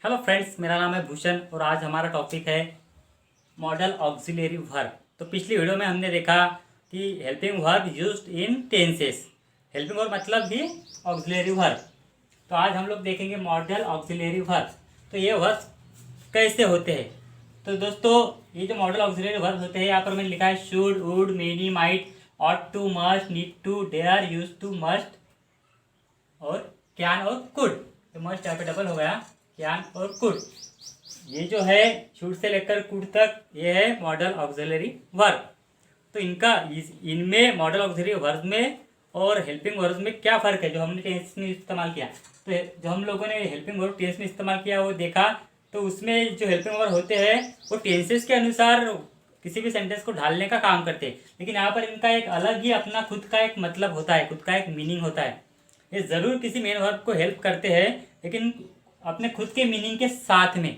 Hello friends, मेरा नाम है भूषण और आज हमारा टॉपिक है मॉडल ऑक्सिलरी वर्ब। तो पिछली वीडियो में हमने देखा कि helping verb used in tenses. Helping verb मतलब भी ऑक्सिलरी वर्ब। तो आज हम लोग देखेंगे मॉडल ऑक्सिलरी वर्ब। तो ये वर्ब कैसे होते हैं। तो दोस्तों, ये जो मॉडल ऑक्सिलरी वर्ब होते हैं, यहाँ पर मैंने लिखा है should, would, many, might, ought to, must, need to, dare, use to, must और कैन और कुड। तो मस्ट यहाँ पे डबल हो गया, कैन और कुड। ये जो है शुड से लेकर कुड तक, ये है मॉडल ऑक्सिलरी वर्ब। तो इनमें मॉडल ऑक्सिलरी वर्ब में और हेल्पिंग वर्ब में क्या फ़र्क है, जो हमने टेंस में इस्तेमाल किया। तो जो हम लोगों ने हेल्पिंग वर्ब टेंस में इस्तेमाल किया वो देखा। तो उसमें जो हेल्पिंग वर्ब होते हैं वो टेंसेस के अनुसार किसी भी सेंटेंस को ढालने का काम करते हैं, लेकिन यहाँ पर इनका एक अलग ही अपना खुद का एक मतलब होता है, खुद का एक मीनिंग होता है। ये ज़रूर किसी मेन वर्ब को हेल्प करते हैं, लेकिन अपने खुद के मीनिंग के साथ में,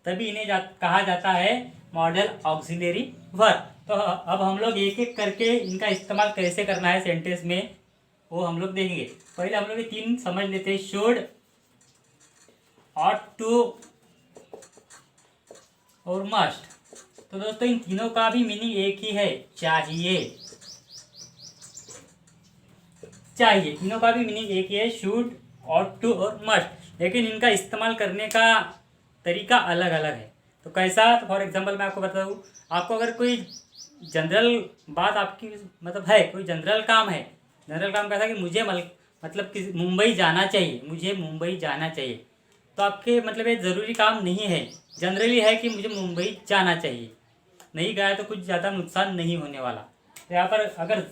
तभी इन्हें कहा जाता है मॉडल ऑक्सिलरी वर्ब। तो अब हम लोग एक एक करके इनका इस्तेमाल कैसे करना है सेंटेंस में, वो हम लोग देखेंगे। पहले हम लोग ये तीन समझ लेते हैं, शुड, ऑट टू और मस्ट। तो दोस्तों, इन तीनों का भी मीनिंग एक ही है, चाहिए। चाहिए, तीनों का भी मीनिंग एक ही है, शुड, ऑट टू और मस्ट, लेकिन इनका इस्तेमाल करने का तरीका अलग अलग है। तो कैसा, तो फॉर एग्जांपल मैं आपको बताऊँ, आपको अगर कोई जनरल बात आपकी मतलब है, कोई जनरल काम है, जनरल काम कैसा कि मुझे मतलब कि मुंबई जाना चाहिए, मुझे मुंबई जाना चाहिए। तो आपके मतलब ये ज़रूरी काम नहीं है, जनरली है कि मुझे मुंबई जाना चाहिए। नहीं गया तो कुछ ज़्यादा नुकसान नहीं होने वाला। तो यहाँ पर अगर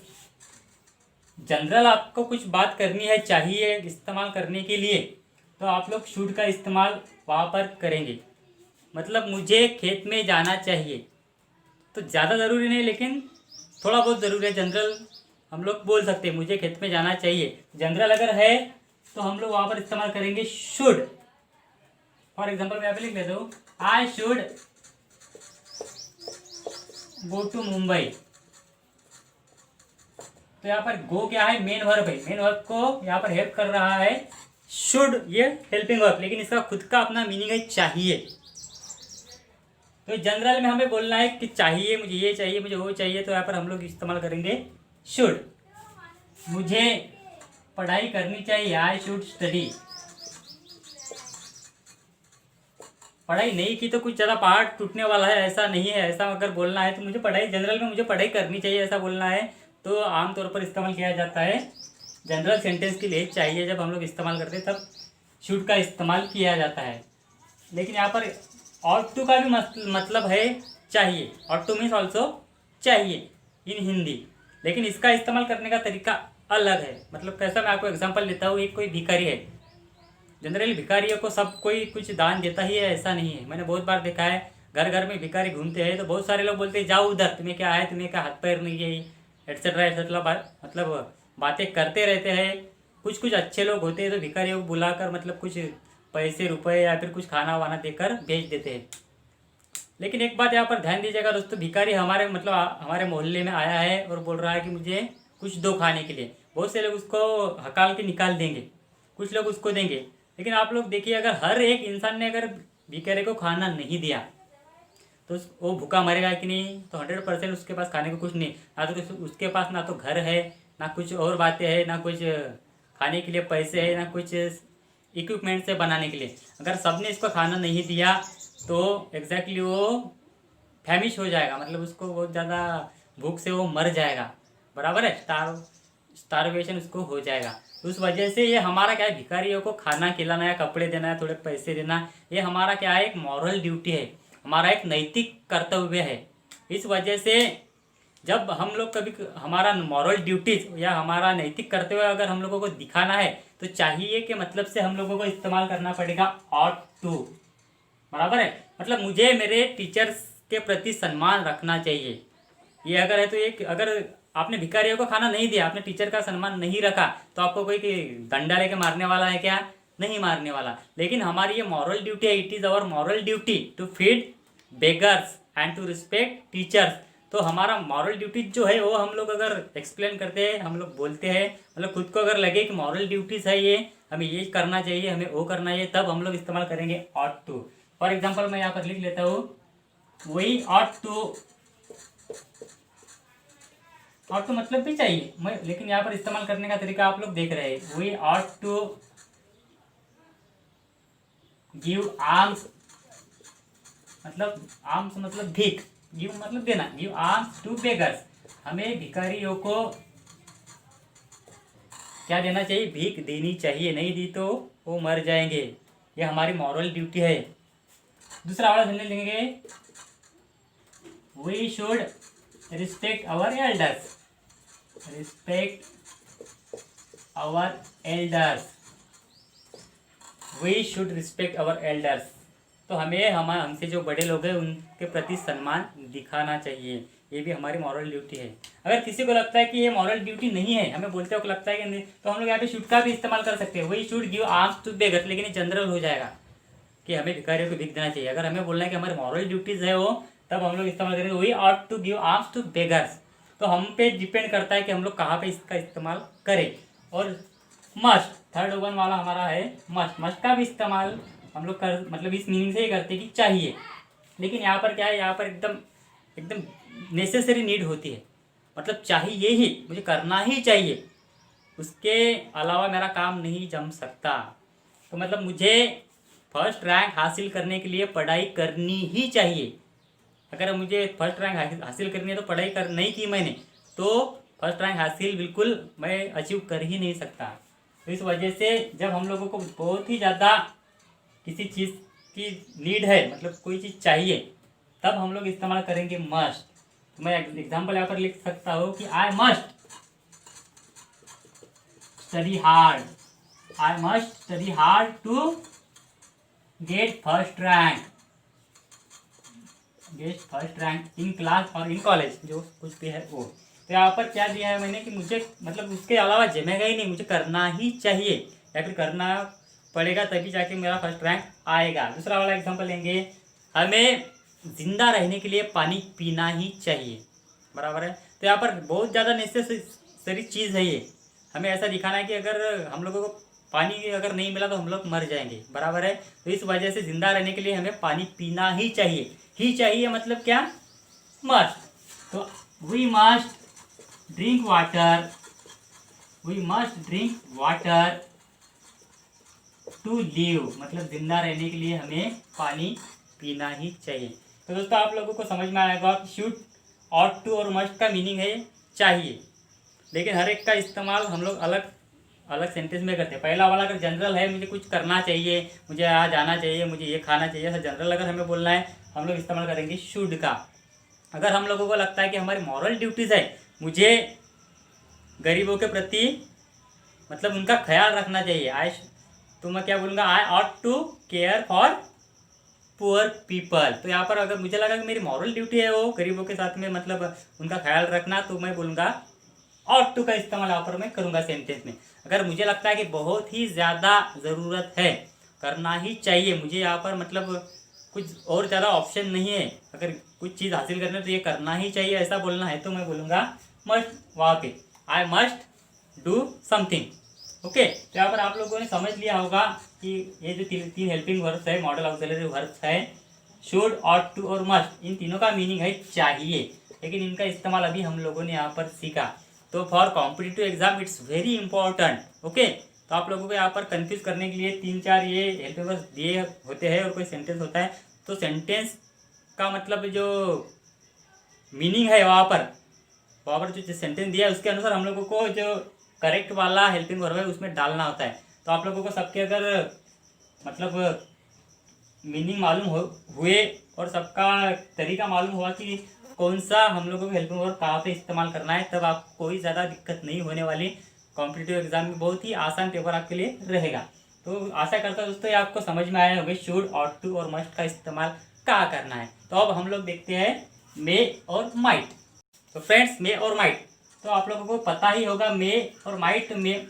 जनरल आपको कुछ बात करनी है, चाहिए इस्तेमाल करने के लिए, तो आप लोग शुड का इस्तेमाल वहाँ पर करेंगे। मतलब मुझे खेत में जाना चाहिए, तो ज़्यादा ज़रूरी नहीं लेकिन थोड़ा बहुत ज़रूरी है। जनरल हम लोग बोल सकते हैं मुझे खेत में जाना चाहिए। जनरल अगर है तो हम लोग वहाँ पर इस्तेमाल करेंगे शुड। फॉर एग्जाम्पल मैं यहाँ पे लिख देता हूँ, I should go to Mumbai. तो यहाँ पर गो क्या है, मेन वर्ब है। मेन वर्ब को यहाँ पर हेल्प कर रहा है शुड, ये हेल्पिंग वर्ब, लेकिन इसका खुद का अपना मीनिंग है चाहिए। तो जनरल में हमें बोलना है कि चाहिए, मुझे ये चाहिए, मुझे वो चाहिए, तो यहाँ पर हम लोग इस्तेमाल करेंगे शुड। मुझे पढ़ाई करनी चाहिए, आई शुड स्टडी। पढ़ाई नहीं की तो कुछ ज़्यादा पहाड़ टूटने वाला है ऐसा नहीं है, ऐसा अगर बोलना है तो मुझे पढ़ाई, जनरल में मुझे पढ़ाई करनी चाहिए ऐसा बोलना है, तो आमतौर पर इस्तेमाल किया जाता है जनरल सेंटेंस के लिए। चाहिए जब हम लोग इस्तेमाल करते हैं तब शुड का इस्तेमाल किया जाता है। लेकिन यहाँ पर ऑट टू का भी मतलब है चाहिए। ऑट टू मीन्स ऑल्सो चाहिए इन हिंदी, लेकिन इसका इस्तेमाल करने का तरीका अलग है। मतलब कैसा, मैं आपको एग्जांपल लेता हूँ। एक कोई भिखारी है, जनरली भिखारियों को सब कोई कुछ दान देता ही है ऐसा नहीं है। मैंने बहुत बार देखा है, घर घर में भिखारी घूमते हैं तो बहुत सारे लोग बोलते हैं जाओ उधर, तुम्हें क्या है, तुम्हें क्या हाथ पैर नहीं है, एट्सेट्रा एट्सेट्रा मतलब बातें करते रहते हैं। कुछ कुछ अच्छे लोग होते हैं तो भिखारियों को बुलाकर मतलब कुछ पैसे रुपए या फिर कुछ खाना वाना देकर भेज देते हैं। लेकिन एक बात यहाँ पर ध्यान दीजिएगा दोस्तों, भिखारी हमारे मतलब हमारे मोहल्ले में आया है और बोल रहा है कि मुझे कुछ दो खाने के लिए। बहुत से लोग उसको हकाल के निकाल देंगे, कुछ लोग उसको देंगे। लेकिन आप लोग देखिए, अगर हर एक इंसान ने अगर भिखारी को खाना नहीं दिया तो वो भूखा मरेगा कि नहीं। तो 100% उसके पास खाने को कुछ नहीं, ना तो उसके पास ना तो घर है, ना कुछ और बातें हैं, ना कुछ खाने के लिए पैसे है, ना कुछ इक्विपमेंट से बनाने के लिए। अगर सबने इसको खाना नहीं दिया तो एग्जैक्टली वो फैमिश हो जाएगा, मतलब उसको बहुत ज़्यादा भूख से वो मर जाएगा। बराबर है, स्टारवेशन उसको हो जाएगा। तो उस वजह से ये हमारा क्या है, भिखारियों को खाना खिलाना या कपड़े देना है, थोड़े पैसे देना, ये हमारा क्या है, एक मॉरल ड्यूटी है, हमारा एक नैतिक कर्तव्य है। इस वजह से जब हम लोग कभी हमारा मॉरल ड्यूटीज या हमारा नैतिक कर्तव्य अगर हम लोगों को दिखाना है तो चाहिए के मतलब से हम लोगों को इस्तेमाल करना पड़ेगा ऑट टू। बराबर है, मतलब मुझे मेरे टीचर्स के प्रति सम्मान रखना चाहिए। ये अगर है तो एक, अगर आपने भिखारियों को खाना नहीं दिया, आपने टीचर का सम्मान नहीं रखा, तो आपको कोई डंडा लेके मारने वाला है क्या? नहीं मारने वाला। लेकिन हमारी ये मॉरल ड्यूटी है, it is our moral duty to feed beggars and to respect teachers. तो हमारा मॉरल ड्यूटी जो है वो हम लोग अगर एक्सप्लेन करते हैं, हम लोग बोलते हैं, मतलब खुद को अगर लगे कि मॉरल ड्यूटीज है ये, हमें ये करना चाहिए, हमें वो करना चाहिए, तब हम लोग इस्तेमाल करेंगे ऑट टू। फॉर एग्जाम्पल मैं यहाँ पर लिख लेता हूँ, we ought to. Ought to मतलब भी चाहिए मैं, लेकिन यहाँ पर इस्तेमाल करने का तरीका आप लोग देख रहे हैं। We ought to give alms, मतलब आर्म्स मतलब भीख, गिव मतलब देना, गिव आर्म्स टू बेगर्स। हमें भिखारियों को क्या देना चाहिए? भीख देनी चाहिए, नहीं दी तो वो मर जाएंगे। ये हमारी मॉरल ड्यूटी है। दूसरा वाला सेंटेंस लिखेंगे, we should respect our elders. Respect our elders, we should respect our elders. तो हमें हमसे जो बड़े लोग हैं उनके प्रति सम्मान दिखाना चाहिए, ये भी हमारी मॉरल ड्यूटी है। अगर किसी को लगता है कि ये मॉरल ड्यूटी नहीं है, हमें बोलते वक्त लगता है कि नहीं, तो हम लोग यहाँ पे शुड का भी इस्तेमाल कर सकते हैं। We should give alms to beggars, लेकिन ये जनरल हो जाएगा कि हमें भिखारियों को भीख देना चाहिए। अगर हमें बोलना है कि हमारी मॉरल ड्यूटीज है वो, तब हम लोग इस्तेमाल करेंगे we ought to give alms to beggars. तो हम पे डिपेंड करता है कि हम लोग कहाँ पे इसका इस्तेमाल करें। और मस्ट, थर्ड वन वाला हमारा है मस्ट। मस्ट का भी इस्तेमाल हम लोग कर, मतलब इस मीनिंग से ही करते हैं कि चाहिए। लेकिन यहाँ पर क्या है, यहाँ पर एकदम एकदम नेसेसरी नीड होती है, मतलब चाहिए ही, मुझे करना ही चाहिए, उसके अलावा मेरा काम नहीं जम सकता। तो मतलब मुझे फर्स्ट रैंक हासिल करने के लिए पढ़ाई करनी ही चाहिए। अगर मुझे फर्स्ट रैंक हासिल करनी है तो पढ़ाई कर नहीं की मैंने, तो फर्स्ट रैंक हासिल बिल्कुल मैं अचीव कर ही नहीं सकता। तो इस वजह से जब हम लोगों को बहुत ही ज़्यादा किसी चीज़ की नीड है, मतलब कोई चीज़ चाहिए, तब हम लोग इस्तेमाल करेंगे मस्ट। तो मैं एग्जाम्पल यहाँ पर लिख सकता हूँ कि I must study hard, I must study hard to get first rank, get first rank in class और इन कॉलेज, जो कुछ भी है वो। तो यहाँ पर क्या दिया है मैंने कि मुझे मतलब उसके अलावा जमेगा ही नहीं, मुझे करना ही चाहिए या फिर करना पड़ेगा, तभी जाके मेरा फर्स्ट रैंक आएगा। दूसरा वाला एग्जांपल लेंगे, हमें जिंदा रहने के लिए पानी पीना ही चाहिए, बराबर है। तो यहाँ पर बहुत ज़्यादा नेसेसरी चीज़ है ये, हमें ऐसा दिखाना है कि अगर हम लोगों को पानी अगर नहीं मिला तो हम लोग मर जाएंगे, बराबर है। तो इस वजह से जिंदा रहने के लिए हमें पानी पीना ही चाहिए। ही चाहिए मतलब क्या? मस्ट। तो we must drink water, we must drink water to live, मतलब जिंदा रहने के लिए हमें पानी पीना ही चाहिए। तो दोस्तों आप लोगों को समझ में आएगा कि शुड, ऑट टू और मस्ट का मीनिंग है चाहिए, लेकिन हर एक का इस्तेमाल हम लोग अलग अलग सेंटेंस में करते हैं। पहला वाला अगर जनरल है, मुझे कुछ करना चाहिए, मुझे यहाँ जाना चाहिए, मुझे ये खाना चाहिए, ऐसा जनरल अगर हमें बोलना है, हम लोग इस्तेमाल करेंगे शुड का। अगर हम लोगों को लगता है कि हमारी मॉरल ड्यूटीज़ है, मुझे गरीबों के प्रति मतलब उनका ख्याल रखना चाहिए, तो मैं क्या बोलूँगा, I ought to care for poor people. तो यहाँ पर अगर मुझे लगा कि मेरी मॉरल ड्यूटी है वो गरीबों के साथ में मतलब उनका ख्याल रखना, तो मैं बोलूँगा ऑट टू का इस्तेमाल यहाँ पर मैं करूँगा सेंटेंस में। अगर मुझे लगता है कि बहुत ही ज़्यादा ज़रूरत है, करना ही चाहिए मुझे, यहाँ पर मतलब कुछ और ज़्यादा ऑप्शन नहीं है, अगर कुछ चीज़ हासिल करना है तो ये करना ही चाहिए, ऐसा बोलना है, तो मैं बोलूँगा मस्ट। वहाँ पे I must do something. Okay, तो यहाँ पर आप लोगों ने समझ लिया होगा कि ये जो तीन हेल्पिंग वर्ब्स है, मॉडल ऑक्सिलरी वर्ब्स है, शुड, ऑट टू और मस्ट, इन तीनों का मीनिंग है चाहिए, लेकिन इनका इस्तेमाल अभी हम लोगों ने यहाँ पर सीखा। तो for competitive exam it's very important. Okay, तो आप लोगों को यहाँ पर कंफ्यूज करने के लिए 3-4 ये हेल्पिंग वर्ब्स दिए होते हैं और कोई सेंटेंस होता है, तो सेंटेंस का मतलब जो मीनिंग है वहाँ पर जो सेंटेंस दिया है उसके अनुसार हम लोगों को जो करेक्ट वाला हेल्पिंग वर्ब है उसमें डालना होता है। तो आप लोगों को सबके अगर मतलब मीनिंग मालूम हुए और सबका तरीका मालूम हुआ कि कौन सा हम लोगों को हेल्पिंग वर्ब कहाँ पे इस्तेमाल करना है, तब आपको कोई ज़्यादा दिक्कत नहीं होने वाली। कॉम्पिटिटिव एग्जाम में बहुत ही आसान पेपर आपके लिए रहेगा। तो आशा करता हूँ दोस्तों ये आपको समझ में आया होगा शुड, ऑट टू और मस्ट का इस्तेमाल कहाँ करना है। तो अब हम लोग देखते हैं मे और माइट। तो फ्रेंड्स, मे और माइट तो आप लोगों को पता ही होगा, मे और माइट में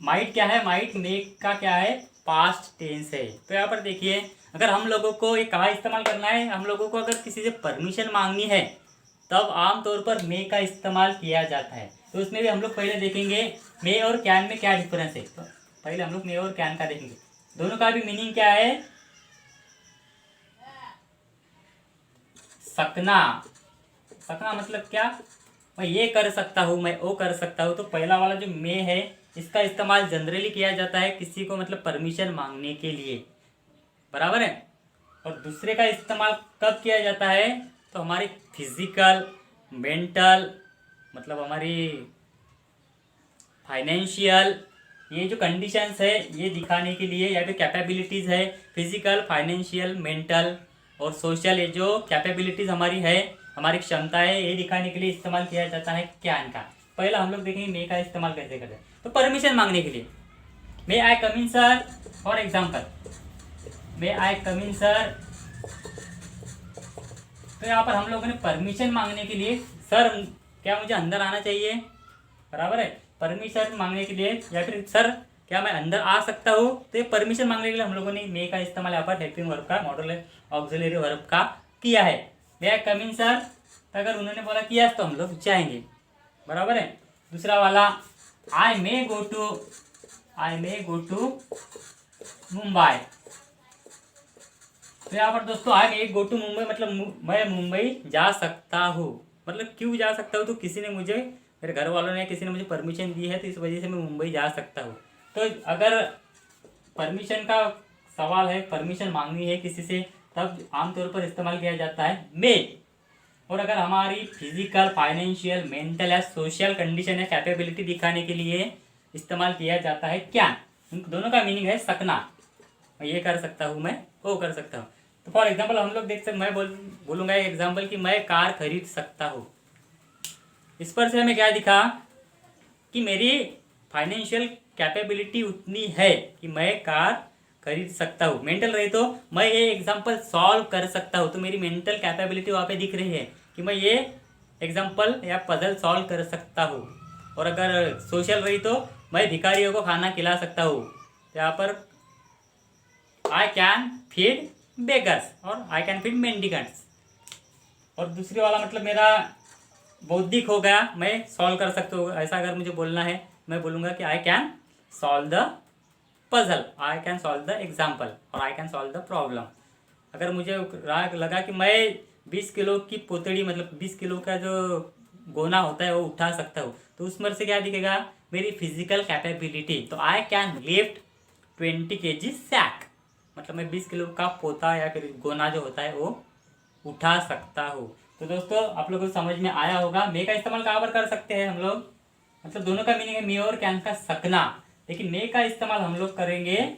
माइट क्या है, माइट मे का क्या है, पास्ट टेंस है। तो यहाँ पर देखिए, अगर हम लोगों को ये कहाँ इस्तेमाल करना है, हम लोगों को अगर किसी से परमिशन मांगनी है तब आमतौर पर मे का इस्तेमाल किया जाता है। तो उसमें भी हम लोग पहले देखेंगे मे और कैन में क्या डिफरेंस है। तो पहले हम लोग मे और कैन का देखेंगे। दोनों का भी मीनिंग क्या है? सकना। सकना मतलब क्या? मैं ये कर सकता हूँ, मैं वो कर सकता हूँ। तो पहला वाला जो मे है, इसका इस्तेमाल जनरली किया जाता है किसी को मतलब परमिशन मांगने के लिए, बराबर है। और दूसरे का इस्तेमाल कब किया जाता है? तो हमारी फिजिकल, मेंटल, मतलब हमारी फाइनेंशियल, ये जो कंडीशंस है ये दिखाने के लिए, या फिर कैपेबिलिटीज़ है, फिजिकल, फाइनेंशियल, मेंटल और सोशल, ये जो कैपेबिलिटीज़ हमारी है, हमारी क्षमता है, ये दिखाने के लिए इस्तेमाल किया जाता है कैन का। पहला हम लोग देखेंगे मे का इस्तेमाल कैसे करते हैं। तो परमिशन मांगने के लिए, may I come in sir, for example may I come in sir. तो यहाँ पर हम लोगों ने परमिशन मांगने के लिए, सर क्या मुझे अंदर आना चाहिए, बराबर है। परमिशन मांगने के लिए, या फिर सर क्या मैं अंदर आ सकता हूँ, तो ये परमिशन मांगने के लिए हम लोगों ने मे का इस्तेमाल यहाँ पर हेल्पिंग वर्ब का, मॉडल ऑक्सिलरी वर्ब का किया है। मे आई कम इन सर, अगर उन्होंने बोला किया तो हम लोग जाएंगे, बराबर है। दूसरा वाला, आई मे गो टू मुंबई। तो यहाँ पर दोस्तों आई मे गो टू मुंबई मतलब मैं मुंबई जा सकता हूँ। मतलब क्यों जा सकता हूँ? तो किसी ने मुझे, मेरे घर वालों ने, किसी ने मुझे परमिशन दी है, तो इस वजह से मैं मुंबई जा सकता हूँ। तो अगर परमिशन का सवाल है, परमिशन मांगनी है किसी से, तब आमतौर पर इस्तेमाल किया जाता है मे। और अगर हमारी फिजिकल, फाइनेंशियल, मेंटल या सोशल कंडीशन या कैपेबिलिटी दिखाने के लिए इस्तेमाल किया जाता है कैन। इन दोनों का मीनिंग है सकना, मैं ये कर सकता हूँ, मैं वो कर सकता हूँ। तो फॉर एग्जाम्पल हम लोग देख सकते, मैं बोलूँगा एक एग्जाम्पल कि मैं कार खरीद सकता हूँ। इस पर से हमें क्या दिखा कि मेरी फाइनेंशियल कैपेबिलिटी उतनी है कि मैं कार खरीद सकता हूँ। मेंटल रही तो मैं ये एग्जाम्पल सॉल्व कर सकता हूँ, तो मेरी मेंटल कैपेबिलिटी वहाँ पे दिख रही है कि मैं ये एग्जाम्पल या पजल सॉल्व कर सकता हूँ। और अगर सोशल रही तो मैं भिखारियों को खाना खिला सकता हूँ। यहाँ पर आई कैन फीड बेगर्स और आई कैन फीड मेंडिकेंट्स। और दूसरी वाला मतलब मेरा बौद्धिक हो गया, मैं सॉल्व कर सकता हूँ, ऐसा अगर मुझे बोलना है मैं बोलूँगा कि I can solve the puzzle, I can solve the example और I can solve the problem. अगर मुझे लगा कि मैं 20 किलो की पोतड़ी, मतलब 20 किलो का जो गोना होता है वो उठा सकता हूँ, तो उसमें से क्या दिखेगा? मेरी फिजिकल कैपेबिलिटी। तो I can lift 20 kg sack, मतलब मैं 20 किलो का पोता या फिर गोना जो होता है वो उठा सकता हूँ। तो दोस्तों आप लोगों को समझ में आया होगा। मे का इस्तेमाल कहाँ पर कर सकते हैं हम लोग? मतलब दोनों का मीनिंग है मे और कैन का सकना, लेकिन मे का इस्तेमाल हम लोग करेंगे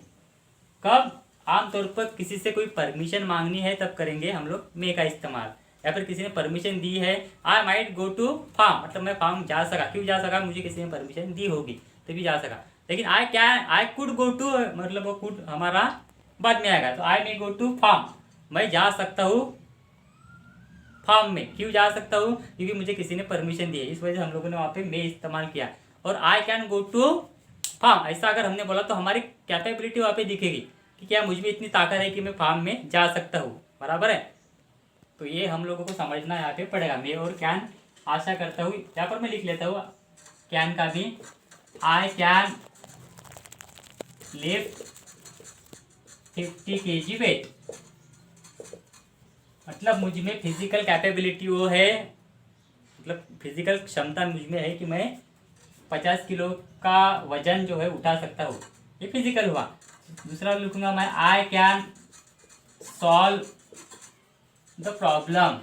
कब? आमतौर पर किसी से कोई परमिशन मांगनी है तब करेंगे हम लोग मे का इस्तेमाल। या फिर किसी ने परमिशन दी है, I might go to farm, मतलब मैं फार्म जा सका। क्यों जा सका? मुझे किसी ने परमिशन दी होगी तभी जा सका। लेकिन आई कुड गो टू, मतलब वो कुड हमारा बाद में आएगा। तो आई मे गो टू फार्म, मैं जा सकता हूँ फार्म में। क्यों जा सकता हूँ? क्योंकि मुझे किसी ने परमिशन दी है, इस वजह से हम लोगों ने वहाँ पे मे इस्तेमाल किया। और I can go to farm, ऐसा अगर हमने बोला तो हमारी कैपेबिलिटी वहाँ पे दिखेगी कि क्या मुझ में इतनी ताकत है कि मैं फार्म में जा सकता हूँ, बराबर है। तो ये हम लोगों को समझना यहाँ पे पड़ेगा, मे और कैन। आशा करता हूँ, यहाँ पर मैं लिख लेता हूँ कैन का भी, I can lift 50 kg weight, मतलब मुझ में फिजिकल कैपेबिलिटी वो है, मतलब फिजिकल क्षमता मुझ में है कि मैं 50 किलो का वजन जो है उठा सकता हूँ, ये फिजिकल हुआ। दूसरा लिखूंगा मैं, आई कैन सॉल्व द प्रॉब्लम,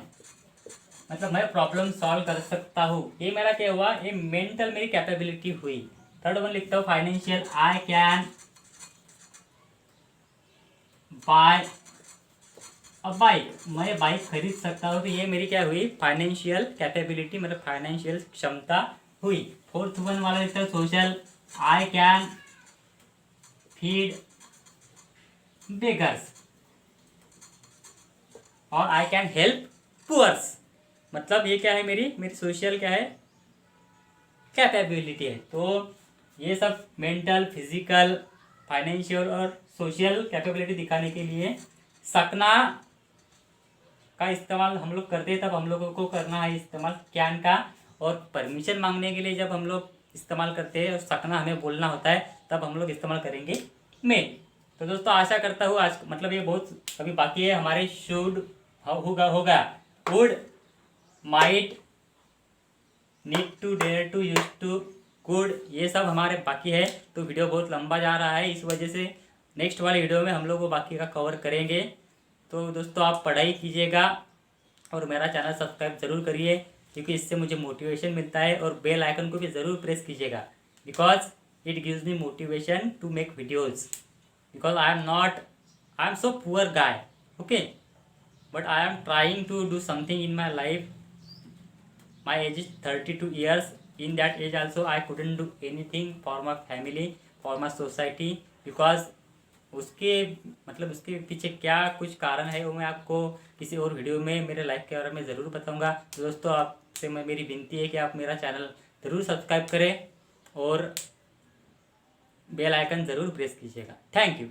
मतलब मैं प्रॉब्लम सॉल्व कर सकता हूँ। ये मेरा क्या हुआ? ये मेंटल मेरी कैपेबिलिटी हुई। थर्ड वन लिखता हूँ फाइनेंशियल, आई कैन बाय अब बाइक, मैं बाइक खरीद सकता हूँ। तो ये मेरी क्या हुई? फाइनेंशियल कैपेबिलिटी, मतलब फाइनेंशियल क्षमता हुई। फोर्थ वन वाला लिखता है social, I can feed beggars और आई कैन हेल्प पुअर्स, मतलब ये क्या है? मेरी सोशल क्या है? कैपेबिलिटी है। तो ये सब मेंटल, फिजिकल, फाइनेंशियल और सोशल कैपेबिलिटी दिखाने के लिए सकना का इस्तेमाल हम लोग करते हैं, तब हम लोगों को करना है इस्तेमाल कैन का। और परमिशन मांगने के लिए जब हम लोग इस्तेमाल करते हैं और सकना हमें बोलना होता है, तब हम लोग इस्तेमाल करेंगे मे। तो दोस्तों आशा करता हूँ आज मतलब ये बहुत अभी बाकी है हमारे शुड होगा would might need to dare to use to could, ये सब हमारे बाकी है। तो वीडियो बहुत लंबा जा रहा है, इस वजह से नेक्स्ट वाले वीडियो में हम लोग वो बाकी का कवर करेंगे। तो दोस्तों आप पढ़ाई कीजिएगा और मेरा चैनल सब्सक्राइब ज़रूर करिए, क्योंकि इससे मुझे मोटिवेशन मिलता है। और बेल आइकन को भी ज़रूर प्रेस कीजिएगा, because it gives me motivation to make videos, because I am so poor guy, okay, but I am trying to do something in my life. My age is 32 years. In that age also I couldn't do anything for my family, for my society, because उसके मतलब उसके पीछे क्या कुछ कारण है वो मैं आपको किसी और वीडियो में मेरे लाइफ के बारे में ज़रूर बताऊंगा। तो दोस्तों आपसे मेरी विनती है कि आप मेरा चैनल ज़रूर सब्सक्राइब करें और बेल आइकन ज़रूर प्रेस कीजिएगा। Thank you.